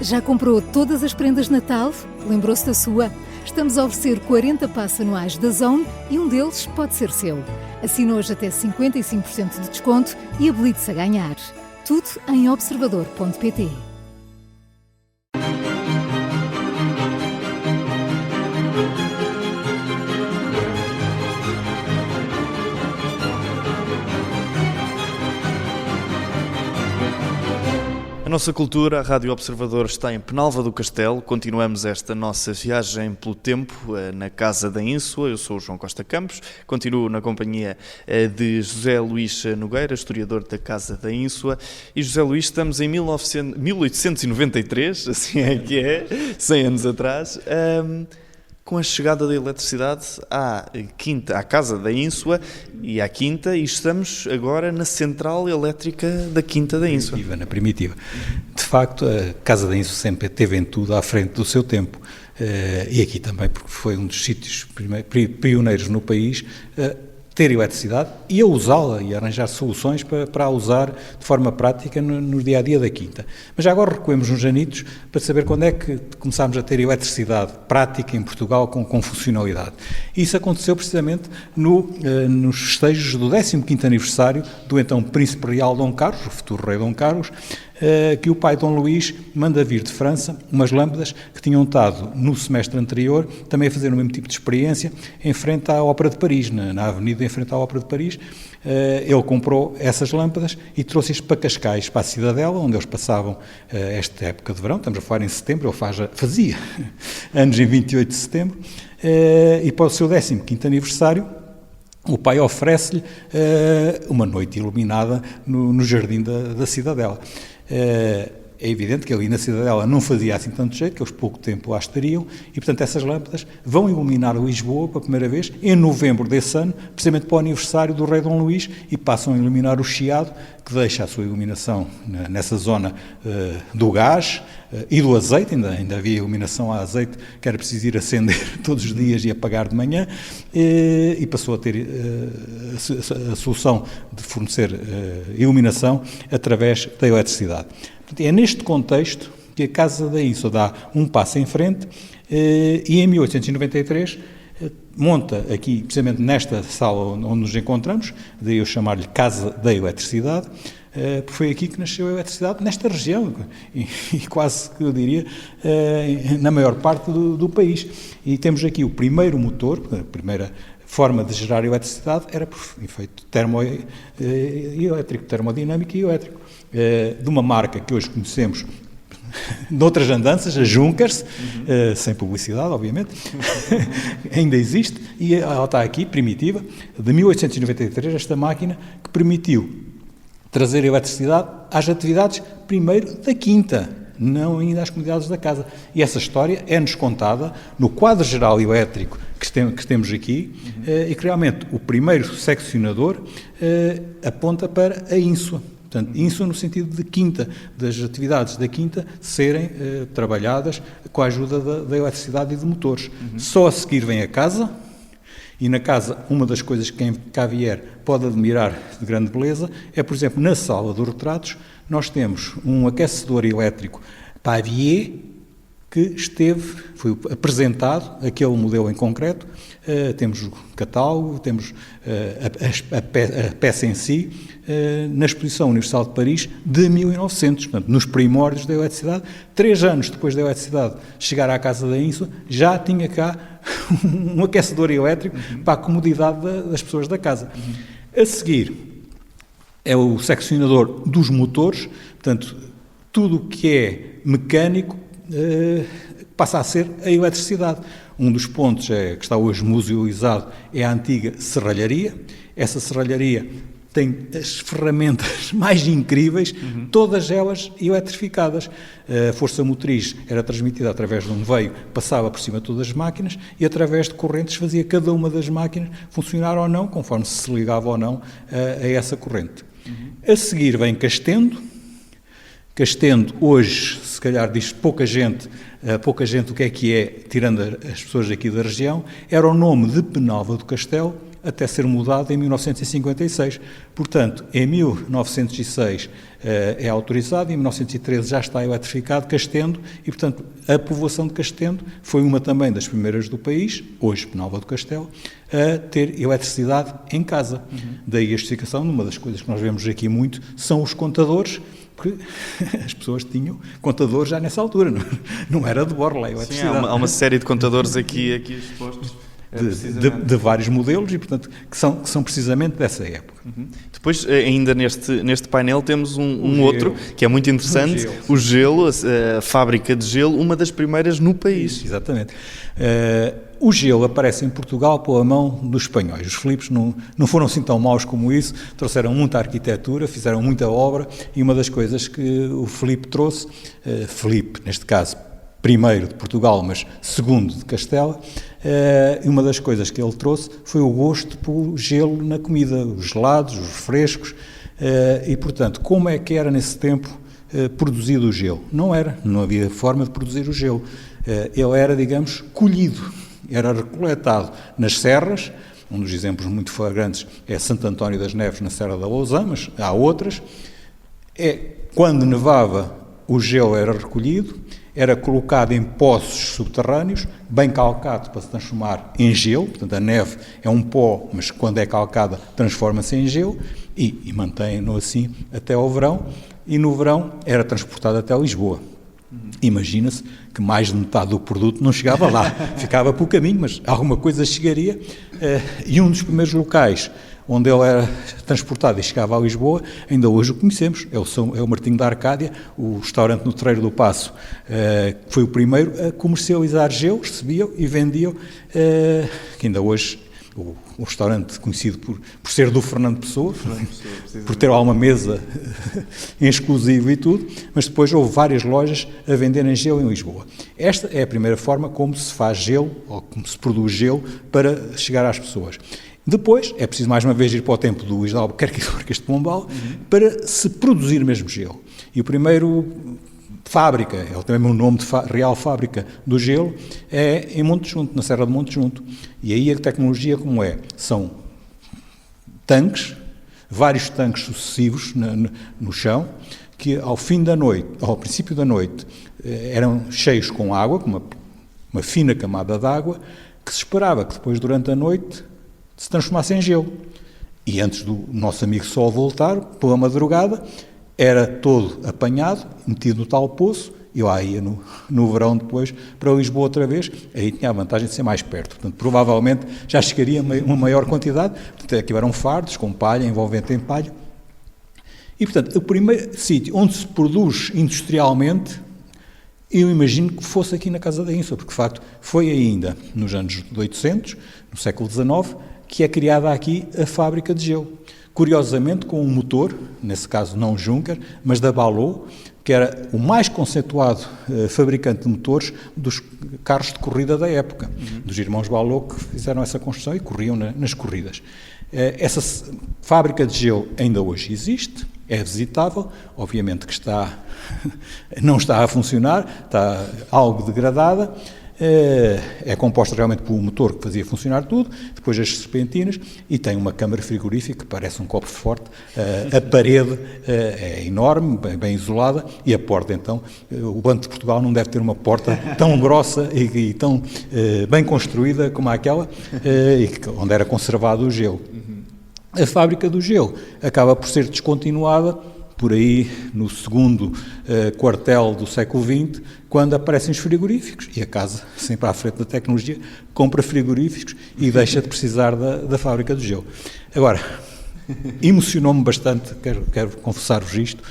Já comprou todas as prendas de Natal? Lembrou-se da sua? Estamos a oferecer 40 passes anuais da Zone e um deles pode ser seu. Assina hoje até 55% de desconto e habilite-se a ganhar. Tudo em observador.pt. A nossa cultura, a Rádio Observador, está em Penalva do Castelo. Continuamos esta nossa viagem pelo tempo na Casa da Ínsua. Eu sou o João Costa Campos, continuo na companhia de José Luís Nogueira, historiador da Casa da Ínsua. E José Luís, estamos em 1893, assim é que é, 100 anos atrás, com a chegada da eletricidade à Casa da Ínsua e à Quinta, e estamos agora na central elétrica da Quinta da Ínsua. Na primitiva. De facto, a Casa da Ínsua sempre teve em tudo à frente do seu tempo. E aqui também, porque foi um dos sítios pioneiros no país ter eletricidade e a usá-la e arranjar soluções para a usar de forma prática no dia-a-dia da Quinta. Mas já agora recuemos uns anitos para saber quando é que começámos a ter eletricidade prática em Portugal com funcionalidade. Isso aconteceu precisamente nos festejos do 15º aniversário do então Príncipe Real Dom Carlos, o futuro Rei Dom Carlos, que o pai Dom Luís manda vir de França umas lâmpadas que tinham estado no semestre anterior também a fazer o mesmo tipo de experiência em frente à Ópera de Paris, na avenida em frente à Ópera de Paris. Ele comprou essas lâmpadas e trouxe-as para Cascais, para a Cidadela, onde eles passavam esta época de verão. Estamos a falar em setembro, ele fazia anos em 28 de setembro, e para o seu 15º aniversário o pai oferece-lhe uma noite iluminada no jardim da Cidadela. É evidente que ali na Cidadela não fazia assim tanto jeito, que eles pouco tempo lá estariam, e portanto essas lâmpadas vão iluminar Lisboa pela primeira vez, em novembro desse ano, precisamente para o aniversário do Rei Dom Luís, e passam a iluminar o Chiado, que deixa a sua iluminação nessa zona do gás e do azeite. Ainda havia iluminação a azeite, que era preciso ir acender todos os dias e apagar de manhã, e passou a ter a solução de fornecer iluminação através da eletricidade. É neste contexto que a Casa da Ínsua dá um passo em frente e em 1893 monta aqui, precisamente nesta sala onde nos encontramos, daí eu chamar-lhe Casa da Eletricidade, porque foi aqui que nasceu a eletricidade, nesta região, e quase que eu diria, na maior parte do país. E temos aqui o primeiro motor, a primeira forma de gerar eletricidade era por efeito termodinâmico e elétrico, de uma marca que hoje conhecemos de outras andanças, a Junkers, sem publicidade, obviamente, ainda existe, e ela está aqui, primitiva, de 1893, esta máquina que permitiu trazer eletricidade às atividades, primeiro, da Quinta, não ainda às comunidades da casa. E essa história é-nos contada no quadro geral elétrico que temos aqui, e que realmente o primeiro seccionador aponta para a Ínsua. Portanto, Ínsua no sentido de Quinta, das atividades da Quinta serem trabalhadas com a ajuda da eletricidade e de motores. Só a seguir vem a casa, e na casa uma das coisas que quem cá vier pode admirar de grande beleza é, por exemplo, na sala dos retratos, nós temos um aquecedor elétrico Pavier, que foi apresentado, aquele modelo em concreto, temos o catálogo, temos a peça em si, na Exposição Universal de Paris de 1900, portanto, nos primórdios da eletricidade. 3 anos depois da eletricidade chegar à Casa da Ínsua, já tinha cá um aquecedor elétrico para a comodidade das pessoas da casa. A seguir, é o seccionador dos motores, portanto, tudo o que é mecânico passa a ser a eletricidade. Um dos pontos que está hoje musealizado é a antiga serralharia. Essa serralharia tem as ferramentas mais incríveis, todas elas eletrificadas. A força motriz era transmitida através de um veio, passava por cima de todas as máquinas e através de correntes fazia cada uma das máquinas funcionar ou não, conforme se ligava ou não a essa corrente. A seguir vem Castendo. Castendo, hoje, se calhar diz pouca gente o que é, tirando as pessoas aqui da região, era o nome de Penalva do Castelo, até ser mudado em 1956. Portanto, em 1906 é autorizado, em 1913 já está eletrificado Castendo e, portanto, a povoação de Castendo foi uma também das primeiras do país, hoje Penalva do Castelo, a ter eletricidade em casa. Daí a justificação, uma das coisas que nós vemos aqui muito, são os contadores, porque as pessoas tinham contadores já nessa altura, não era de borla a eletricidade. Sim, há uma série de contadores aqui expostos. De vários modelos e, portanto, que são precisamente dessa época. Depois, ainda neste painel, temos um outro que é muito interessante, o gelo, a fábrica de gelo, uma das primeiras no país. Exatamente. O gelo aparece em Portugal pela mão dos espanhóis. Os Filipes não foram assim tão maus como isso, trouxeram muita arquitetura, fizeram muita obra, e uma das coisas que o Filipe trouxe, Filipe, neste caso, primeiro de Portugal, mas segundo de Castela, e uma das coisas que ele trouxe foi o gosto pelo gelo na comida, os gelados, os frescos, e, portanto, como é que era nesse tempo produzido o gelo? Não havia forma de produzir o gelo. Ele era, digamos, colhido, era recoletado nas serras. Um dos exemplos muito flagrantes é Santo António das Neves, na Serra da Lousã, mas há outras. Quando nevava, o gelo era recolhido, era colocado em poços subterrâneos, bem calcado para se transformar em gelo. Portanto, a neve é um pó, mas quando é calcada transforma-se em gelo, e mantém-no assim até ao verão, e no verão era transportado até Lisboa. Imagina-se que mais de metade do produto não chegava lá, ficava pelo caminho, mas alguma coisa chegaria, e um dos primeiros locais onde ele era transportado e chegava a Lisboa, ainda hoje o conhecemos, é o Martinho da Arcádia, o restaurante no Terreiro do Paço, que foi o primeiro a comercializar gelo, recebiam e vendiam, que ainda hoje o restaurante conhecido por ser do Fernando Pessoa, por ter lá uma mesa em exclusivo e tudo, mas depois houve várias lojas a venderem gelo em Lisboa. Esta é a primeira forma como se faz gelo, ou como se produz gelo, para chegar às pessoas. Depois, é preciso mais uma vez ir para o tempo do Luís de Albuquerque e Marquês de Pombal, para se produzir mesmo gelo. E o primeiro fábrica, é também o nome de Real Fábrica do Gelo, é em Monte Junto, na Serra de Monte Junto. E aí a tecnologia como é? São tanques, vários tanques sucessivos no chão, que ao fim da noite, ao princípio da noite, eram cheios com água, com uma fina camada de água, que se esperava que depois, durante a noite, se transformasse em gelo. E antes do nosso amigo Sol voltar, pela madrugada, era todo apanhado, metido no tal poço, e lá ia no verão depois para Lisboa outra vez, aí tinha a vantagem de ser mais perto. Portanto, provavelmente já chegaria uma maior quantidade, portanto, aqui eram fardos com palha, envolvente em palha. E, portanto, o primeiro sítio onde se produz industrialmente, eu imagino que fosse aqui na Casa da Ínsula, porque, de facto, foi ainda nos anos de 800, no século XIX, que é criada aqui a fábrica de gelo. Curiosamente, com um motor, nesse caso não Junker, mas da Ballot, que era o mais conceituado fabricante de motores dos carros de corrida da época, dos irmãos Ballot, que fizeram essa construção e corriam nas corridas. Essa fábrica de gelo ainda hoje existe, é visitável, obviamente que não está a funcionar, está algo degradada. É composta realmente por um motor que fazia funcionar tudo, depois as serpentinas, e tem uma câmara frigorífica que parece um copo forte. A parede é enorme, bem isolada, e a porta, então, o Banco de Portugal não deve ter uma porta tão grossa e tão bem construída como aquela, onde era conservado o gelo. A fábrica do gelo acaba por ser descontinuada por aí no segundo quartel do século XX, quando aparecem os frigoríficos, e a casa, sempre à frente da tecnologia, compra frigoríficos e deixa de precisar da fábrica do gelo. Agora, emocionou-me bastante, quero confessar-vos isto,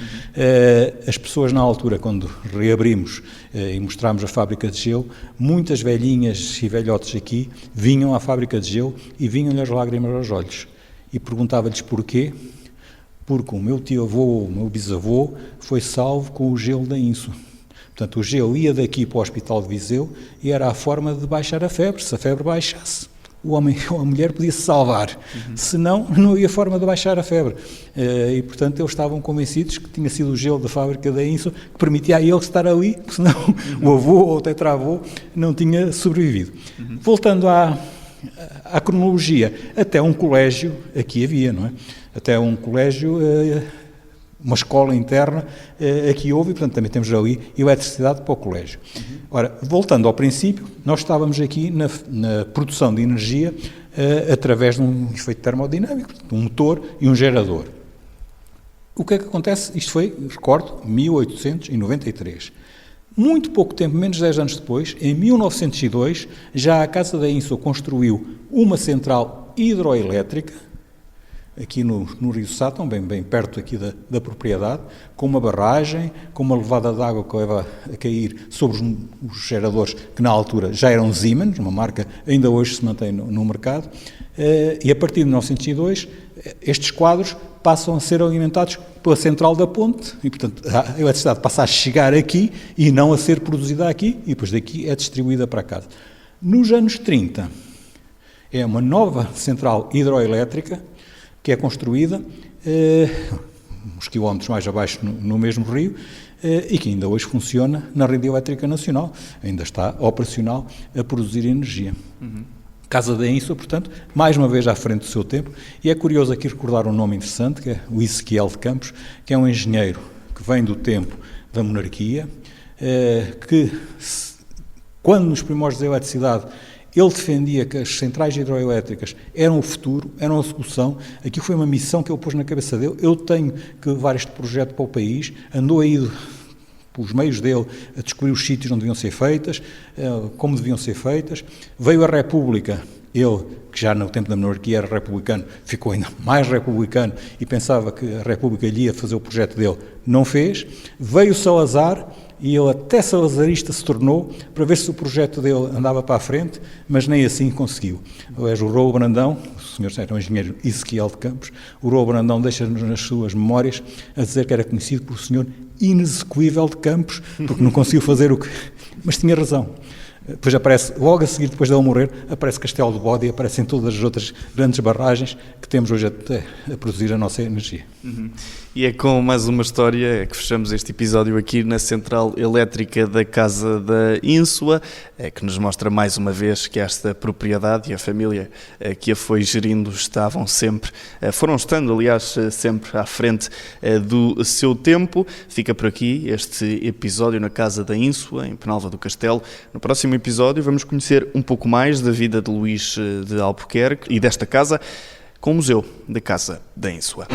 as pessoas na altura, quando reabrimos e mostrámos a fábrica de gelo, muitas velhinhas e velhotes aqui vinham à fábrica de gelo e vinham-lhe as lágrimas aos olhos, e perguntava-lhes porquê. Porque o meu tio-avô, o meu bisavô, foi salvo com o gelo da Ínsula. Portanto, o gelo ia daqui para o Hospital de Viseu e era a forma de baixar a febre. Se a febre baixasse, o homem ou a mulher podia-se salvar. Senão, não havia forma de baixar a febre. E, portanto, eles estavam convencidos que tinha sido o gelo da fábrica da Ínsula que permitia a eles estar ali, porque senão o avô ou o tetravô não tinha sobrevivido. Voltando à à cronologia, até um colégio aqui havia, não é? Até um colégio, uma escola interna aqui houve, e portanto também temos ali eletricidade para o colégio. Ora, voltando ao princípio, nós estávamos aqui na produção de energia através de um efeito termodinâmico, um motor e um gerador. O que é que acontece? Isto foi, recordo, 1893. Muito pouco tempo, menos de 10 anos depois, em 1902, já a Casa da Insua construiu uma central hidroelétrica, aqui no Rio Sátão, bem perto aqui da propriedade, com uma barragem, com uma levada de água que leva a cair sobre os geradores, que na altura já eram Siemens, uma marca ainda hoje se mantém no mercado, e a partir de 1902, estes quadros passam a ser alimentados pela central da ponte, e portanto a eletricidade passa a chegar aqui e não a ser produzida aqui, e depois daqui é distribuída para casa. Nos anos 30, é uma nova central hidroelétrica, que é construída uns quilómetros mais abaixo no mesmo rio e que ainda hoje funciona na rede elétrica nacional, ainda está operacional a produzir energia. Casa da Insua, portanto, mais uma vez à frente do seu tempo, e é curioso aqui recordar um nome interessante, que é o Ezequiel de Campos, que é um engenheiro que vem do tempo da monarquia, que quando nos primórdios da eletricidade ele defendia que as centrais hidroelétricas eram o futuro, eram a solução. Aqui foi uma missão que ele pôs na cabeça dele. Eu tenho que levar este projeto para o país. Andou aí pelos meios dele a descobrir os sítios onde deviam ser feitas, como deviam ser feitas. Veio a República. Ele, que já no tempo da monarquia era republicano, ficou ainda mais republicano e pensava que a República lhe ia fazer o projeto dele. Não fez. Veio Salazar, e ele até salazarista se tornou, para ver se o projeto dele andava para a frente, mas nem assim conseguiu. Aliás, o Raul Brandão, o senhor era um engenheiro Ezequiel de Campos, o Raul Brandão deixa-nos nas suas memórias a dizer que era conhecido por o senhor inexecuível de Campos, porque não conseguiu fazer o que... Mas tinha razão. Depois aparece, logo a seguir, depois dele morrer, aparece Castelo de Bode e aparecem todas as outras grandes barragens que temos hoje a produzir a nossa energia. E é com mais uma história que fechamos este episódio aqui na Central Elétrica da Casa da Insua, que nos mostra mais uma vez que esta propriedade e a família que a foi gerindo foram estando, aliás, sempre à frente do seu tempo. Fica por aqui este episódio na Casa da Insua, em Penalva do Castelo. No próximo episódio vamos conhecer um pouco mais da vida de Luís de Albuquerque e desta casa com o Museu da Casa da Insua.